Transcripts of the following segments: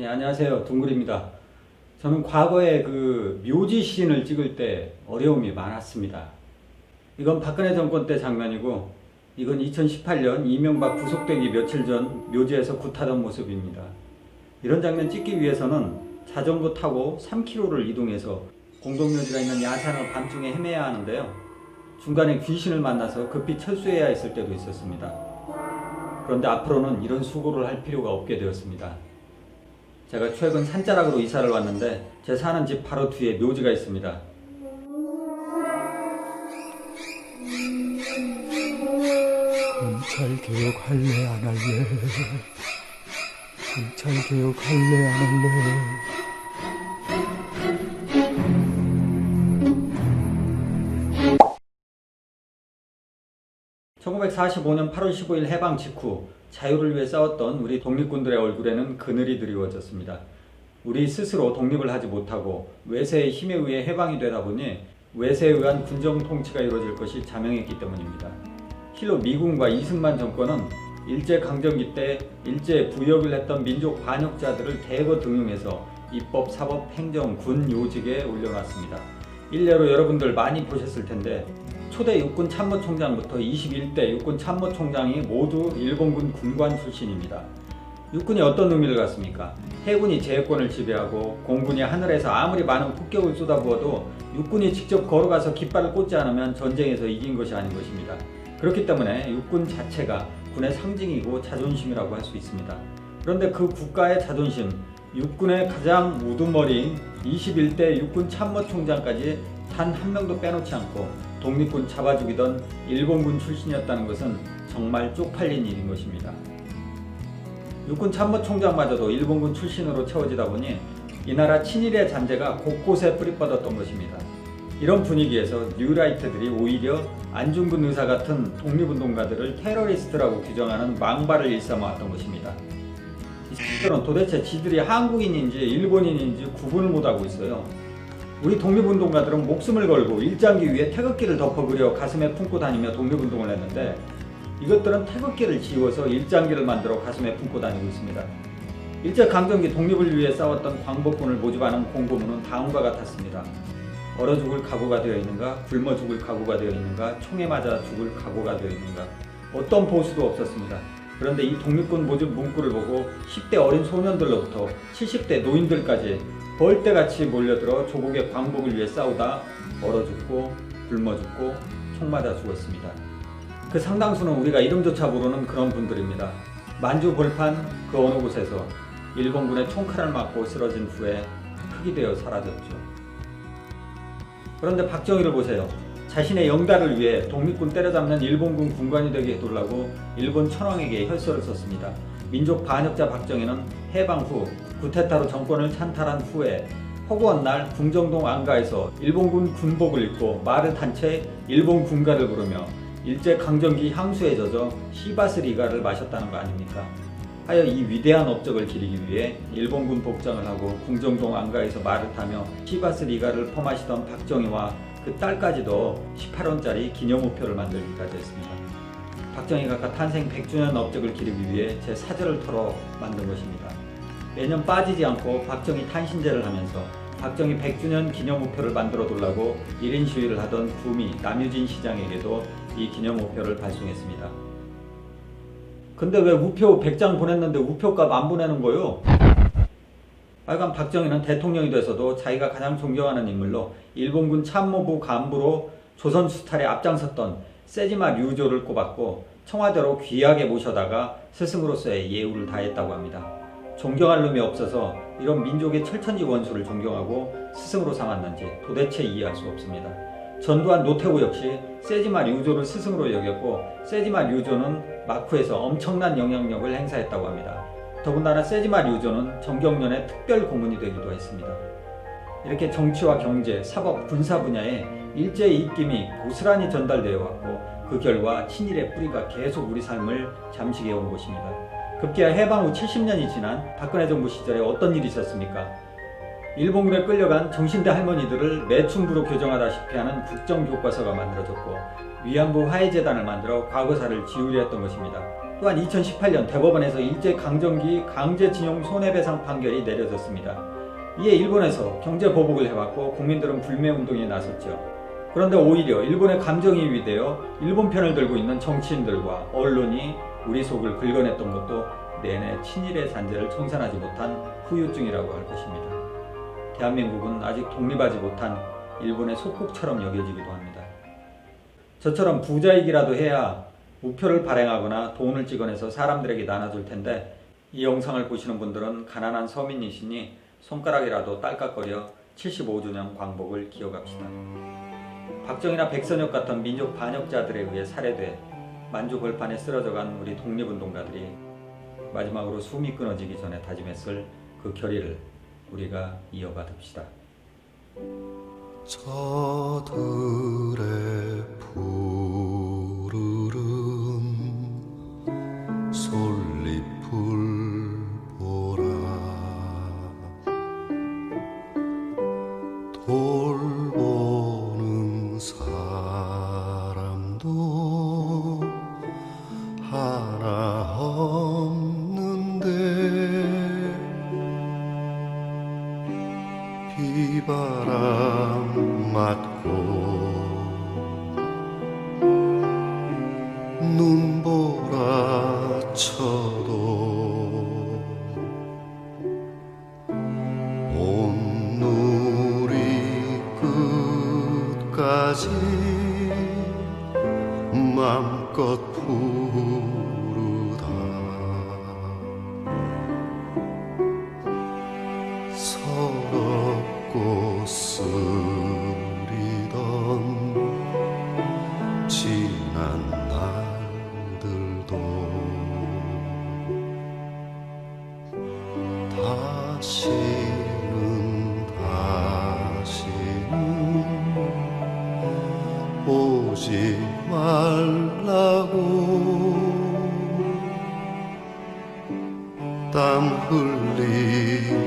예, 안녕하세요. 둥글입니다. 저는 과거에 그 묘지 시인을 찍을 때 어려움이 많았습니다. 이건 박근혜 정권 때 장면이고, 이건 2018년 이명박 구속되기 며칠 전 묘지에서 굿하던 모습입니다. 이런 장면 찍기 위해서는 자전거 타고 3km를 이동해서 공동묘지가 있는 야산을 밤중에 헤매야 하는데요. 중간에 귀신을 만나서 급히 철수해야 했을 때도 있었습니다. 그런데 앞으로는 이런 수고를 할 필요가 없게 되었습니다. 제가 최근 산자락으로 이사를 왔는데 제 사는 집 바로 뒤에 묘지가 있습니다. 검찰개혁 할래 안 할래? 검찰개혁 할래 안 할래? 1945년 8월 15일 해방 직후 자유를 위해 싸웠던 우리 독립군들의 얼굴에는 그늘이 드리워졌습니다. 우리 스스로 독립을 하지 못하고 외세의 힘에 의해 해방이 되다 보니 외세에 의한 군정 통치가 이루어질 것이 자명했기 때문입니다. 실로 미군과 이승만 정권은 일제강점기 때 일제에 부역을 했던 민족 반역자들을 대거 등용해서 입법, 사법, 행정, 군 요직에 올려놨습니다. 일례로 여러분들 많이 보셨을 텐데 초대 육군 참모총장부터 21대 육군 참모총장이 모두 일본군 군관 출신입니다. 육군이 어떤 의미를 갖습니까? 해군이 제해권을 지배하고 공군이 하늘에서 아무리 많은 폭격을 쏟아부어도 육군이 직접 걸어가서 깃발을 꽂지 않으면 전쟁에서 이긴 것이 아닌 것입니다. 그렇기 때문에 육군 자체가 군의 상징이고 자존심이라고 할 수 있습니다. 그런데 그 국가의 자존심, 육군의 가장 우두머리인 21대 육군 참모총장까지 단 한 명도 빼놓지 않고 독립군 잡아 죽이던 일본군 출신이었다는 것은 정말 쪽팔린 일인 것입니다. 육군 참모총장마저도 일본군 출신으로 채워지다 보니 이 나라 친일의 잔재가 곳곳에 뿌리뻗었던 것입니다. 이런 분위기에서 뉴라이트들이 오히려 안중근 의사 같은 독립운동가들을 테러리스트라고 규정하는 망발을 일삼아왔던 것입니다. 이 새끼들은 도대체 지들이 한국인인지 일본인인지 구분을 못하고 있어요. 우리 독립운동가들은 목숨을 걸고 일장기 위에 태극기를 덮어 그려 가슴에 품고 다니며 독립운동을 했는데 이것들은 태극기를 지워서 일장기를 만들어 가슴에 품고 다니고 있습니다. 일제강점기 독립을 위해 싸웠던 광복군을 모집하는 공고문은 다음과 같았습니다. 얼어 죽을 각오가 되어 있는가? 굶어 죽을 각오가 되어 있는가? 총에 맞아 죽을 각오가 되어 있는가? 어떤 보수도 없었습니다. 그런데 이 독립군 모집 문구를 보고 10대 어린 소년들로부터 70대 노인들까지 벌떼같이 몰려들어 조국의 광복을 위해 싸우다 얼어 죽고 굶어 죽고 총 맞아 죽었습니다. 그 상당수는 우리가 이름조차 모르는 그런 분들입니다. 만주 볼판 그 어느 곳에서 일본군의 총칼을 맞고 쓰러진 후에 흙이 되어 사라졌죠. 그런데 박정희를 보세요. 자신의 영달을 위해 독립군 때려잡는 일본군 군관이 되게 해두려고 일본 천황에게 혈서를 썼습니다. 민족 반역자 박정희는 해방 후 쿠데타로 정권을 찬탈한 후에 허구한 날 궁정동 안가에서 일본군 군복을 입고 말을 탄 채 일본 군가를 부르며 일제강점기 향수에 젖어 시바스 리가를 마셨다는 거 아닙니까? 하여 이 위대한 업적을 기리기 위해 일본군 복장을 하고 궁정동 안가에서 말을 타며 시바스 리가를 퍼마시던 박정희와 그 딸까지도 18원짜리 기념우표를 만들기까지 했습니다. 박정희 각하 탄생 100주년 업적을 기리기 위해 제 사절을 털어 만든 것입니다. 매년 빠지지 않고 박정희 탄신제를 하면서 박정희 100주년 기념우표를 만들어 두려고 1인 시위를 하던 구미 남유진 시장에게도 이 기념우표를 발송했습니다. 근데 왜 우표 100장 보냈는데 우표값 안 보내는 거요? 하여간 박정희는 대통령이 돼서도 자기가 가장 존경하는 인물로 일본군 참모부 간부로 조선 수탈에 앞장섰던 세지마 류조를 꼽았고 청와대로 귀하게 모셔다가 스승으로서의 예우를 다했다고 합니다. 존경할 놈이 없어서 이런 민족의 철천지 원수를 존경하고 스승으로 삼았는지 도대체 이해할 수 없습니다. 전두환 노태우 역시 세지마 류조를 스승으로 여겼고 세지마 류조는 마쿠에서 엄청난 영향력을 행사했다고 합니다. 더군다나 세지마 류조는 정경련의 특별 고문이 되기도 했습니다. 이렇게 정치와 경제, 사법, 군사 분야에 일제의 입김이 고스란히 전달되어 왔고 그 결과 친일의 뿌리가 계속 우리 삶을 잠식해 온 것입니다. 급기야 해방 후 70년이 지난 박근혜 정부 시절에 어떤 일이 있었습니까? 일본군에 끌려간 정신대 할머니들을 매춘부로 교정하다시피 하는 국정교과서가 만들어졌고 위안부 화해재단을 만들어 과거사를 지우려 했던 것입니다. 또한 2018년 대법원에서 일제강점기 강제징용 손해배상 판결이 내려졌습니다. 이에 일본에서 경제보복을 해왔고 국민들은 불매운동에 나섰죠. 그런데 오히려 일본의 감정이 위되어 일본 편을 들고 있는 정치인들과 언론이 우리 속을 긁어냈던 것도 내내 친일의 잔재를 청산하지 못한 후유증이라고 할 것입니다. 대한민국은 아직 독립하지 못한 일본의 속국처럼 여겨지기도 합니다. 저처럼 부자이기라도 해야 우표를 발행하거나 돈을 찍어내서 사람들에게 나눠줄 텐데 이 영상을 보시는 분들은 가난한 서민이시니 손가락이라도 딸깍거려 75주년 광복을 기억합시다. 박정희나 백선엽 같은 민족 반역자들에 의해 살해돼 만주벌판에 쓰러져간 우리 독립운동가들이 마지막으로 숨이 끊어지기 전에 다짐했을 그 결의를 우리가 이어받읍시다. 저들의 푸르른 솔잎을 보라 돌보는 사람도 하나 없는데 비바람 맞고 눈보라 쳐도 온누리 끝까지 맘껏 부르다 서럽고 쓰리던 지난 날들도 다시는 오지 말라고 땀 흘리리라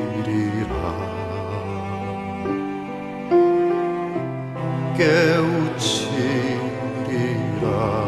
깨우치리라